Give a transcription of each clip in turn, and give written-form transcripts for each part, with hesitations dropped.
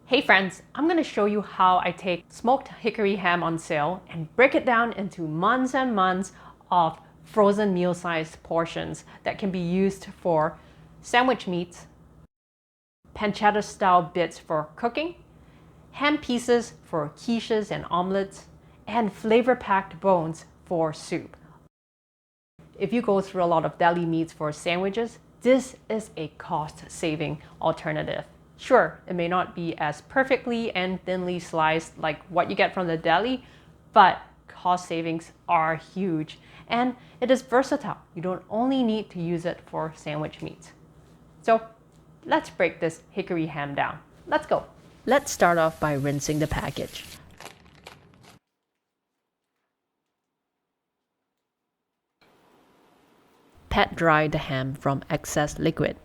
Hey friends, I'm going to show you how I take smoked hickory ham on sale and break it down into months and months of frozen meal-sized portions that can be used for sandwich meats, pancetta-style bits for cooking, ham pieces for quiches and omelets, and flavor-packed bones for soup. If you go through a lot of deli meats for sandwiches, this is a cost-saving alternative. Sure, it may not be as perfectly and thinly sliced like what you get from the deli, but cost savings are huge and it is versatile. You don't only need to use it for sandwich meats. So let's break this hickory ham down. Let's go. Let's start off by rinsing the package. Pat dry the ham from excess liquid.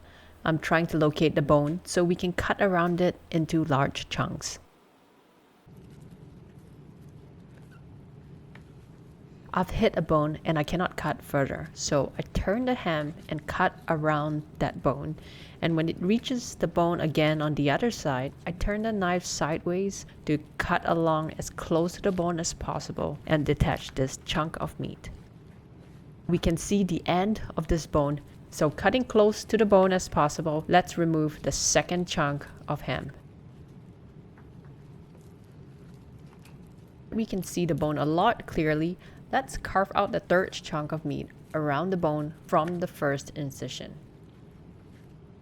I'm trying to locate the bone so we can cut around it into large chunks. I've hit a bone and I cannot cut further, so I turn the ham and cut around that bone. And when it reaches the bone again on the other side, I turn the knife sideways to cut along as close to the bone as possible and detach this chunk of meat. We can see the end of this bone, so cutting close to the bone as possible, let's remove the second chunk of ham. We can see the bone a lot clearly. Let's carve out the third chunk of meat around the bone from the first incision.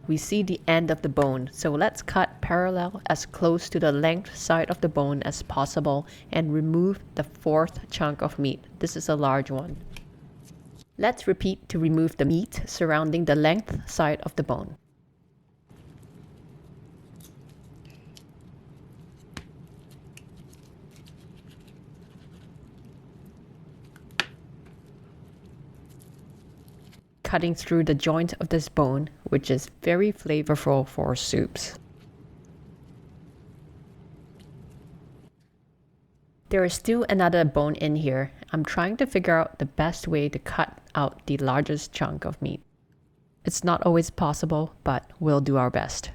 We see the end of the bone, so let's cut parallel as close to the length side of the bone as possible and remove the fourth chunk of meat. This is a large one. Let's repeat to remove the meat surrounding the length side of the bone. Cutting through the joint of this bone, which is very flavorful for soups. There is still another bone in here. I'm trying to figure out the best way to cut out the largest chunk of meat. It's not always possible, but we'll do our best.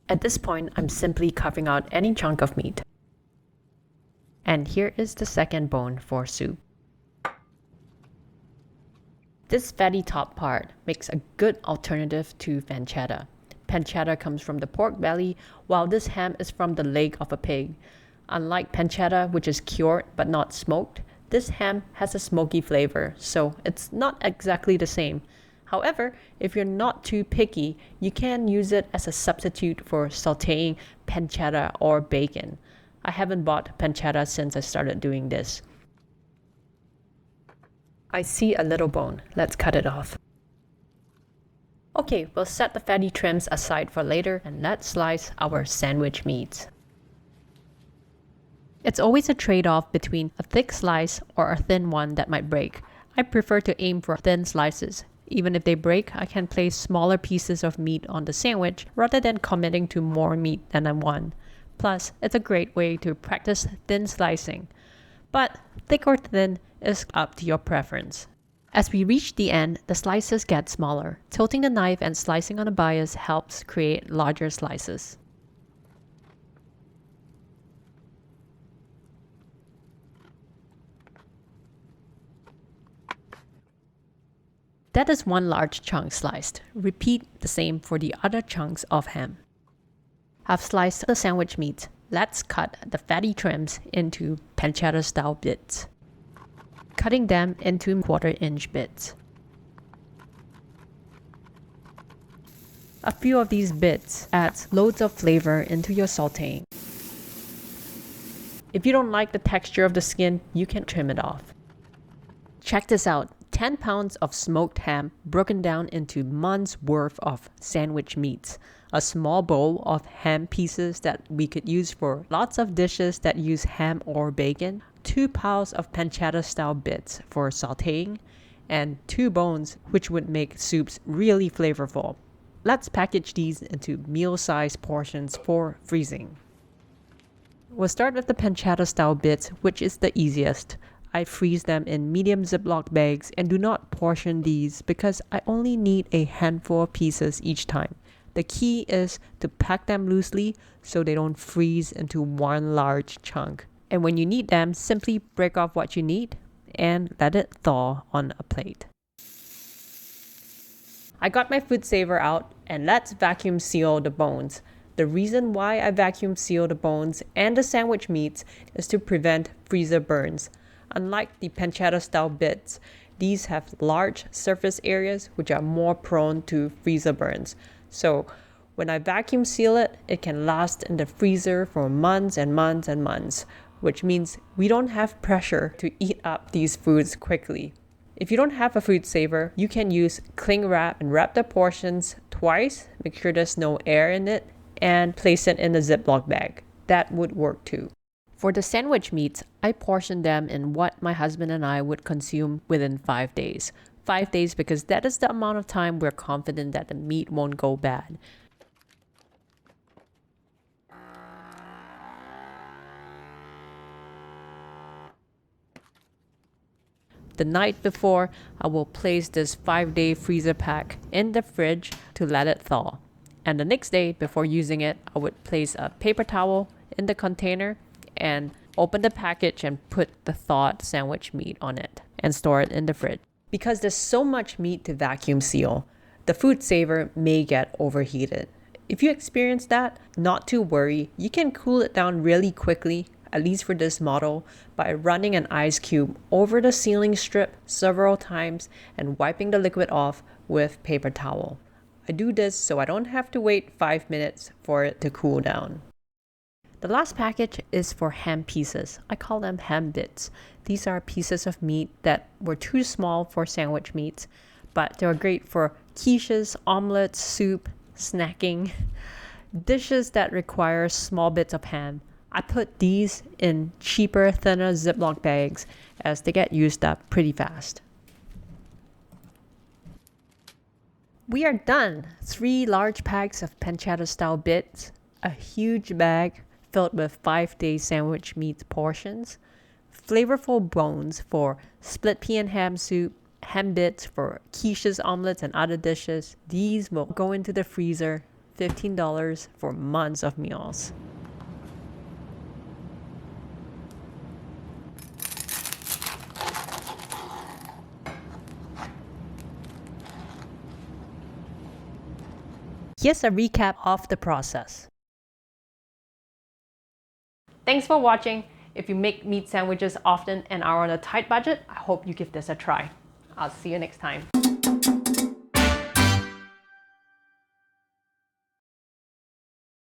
At this point, I'm simply carving out any chunk of meat. And here is the second bone for soup. This fatty top part makes a good alternative to pancetta. Pancetta comes from the pork belly, while this ham is from the leg of a pig. Unlike pancetta, which is cured but not smoked, this ham has a smoky flavor, so it's not exactly the same. However, if you're not too picky, you can use it as a substitute for sauteing pancetta or bacon. I haven't bought pancetta since I started doing this. I see a little bone. Let's cut it off. Okay, we'll set the fatty trims aside for later and let's slice our sandwich meats. It's always a trade-off between a thick slice or a thin one that might break. I prefer to aim for thin slices. Even if they break, I can place smaller pieces of meat on the sandwich rather than committing to more meat than I want. Plus, it's a great way to practice thin slicing. But thick or thin is up to your preference. As we reach the end, the slices get smaller. Tilting the knife and slicing on a bias helps create larger slices. That is one large chunk sliced. Repeat the same for the other chunks of ham. I've sliced the sandwich meat. Let's cut the fatty trims into pancetta-style bits, cutting them into 1/4-inch bits. A few of these bits adds loads of flavor into your sauteing. If you don't like the texture of the skin, you can trim it off. Check this out. 10 pounds of smoked ham broken down into months worth of sandwich meats. A small bowl of ham pieces that we could use for lots of dishes that use ham or bacon. 2 piles of pancetta style bits for sauteing. And 2 bones, which would make soups really flavorful. Let's package these into meal-sized portions for freezing. We'll start with the pancetta style bits, which is the easiest. I freeze them in medium Ziploc bags and do not portion these because I only need a handful of pieces each time. The key is to pack them loosely so they don't freeze into one large chunk. And when you need them, simply break off what you need and let it thaw on a plate. I got my food saver out and let's vacuum seal the bones. The reason why I vacuum seal the bones and the sandwich meats is to prevent freezer burns. Unlike the pancetta style bits, these have large surface areas which are more prone to freezer burns. So when I vacuum seal it, it can last in the freezer for months and months and months, which means we don't have pressure to eat up these foods quickly. If you don't have a food saver, you can use cling wrap and wrap the portions twice, make sure there's no air in it, and place it in a Ziploc bag. That would work too. For the sandwich meats, I portion them in what my husband and I would consume within 5 days. 5 days because that is the amount of time we're confident that the meat won't go bad. The night before, I will place this 5-day freezer pack in the fridge to let it thaw. And the next day, before using it, I would place a paper towel in the container and open the package and put the thawed sandwich meat on it and store it in the fridge. Because there's so much meat to vacuum seal, the food saver may get overheated. If you experience that, not to worry, you can cool it down really quickly, at least for this model, by running an ice cube over the sealing strip several times and wiping the liquid off with paper towel. I do this so I don't have to wait 5 minutes for it to cool down. The last package is for ham pieces. I call them ham bits. These are pieces of meat that were too small for sandwich meats, but they're great for quiches, omelets, soup, snacking, dishes that require small bits of ham. I put these in cheaper, thinner Ziploc bags as they get used up pretty fast. We are done. 3 large packs of pancetta style bits, a huge bag filled with 5-day sandwich meat portions, flavorful bones for split pea and ham soup, ham bits for quiches, omelets, and other dishes. These will go into the freezer, $15 for months of meals. Here's a recap of the process. Thanks for watching. If you make meat sandwiches often and are on a tight budget, I hope you give this a try. I'll see you next time.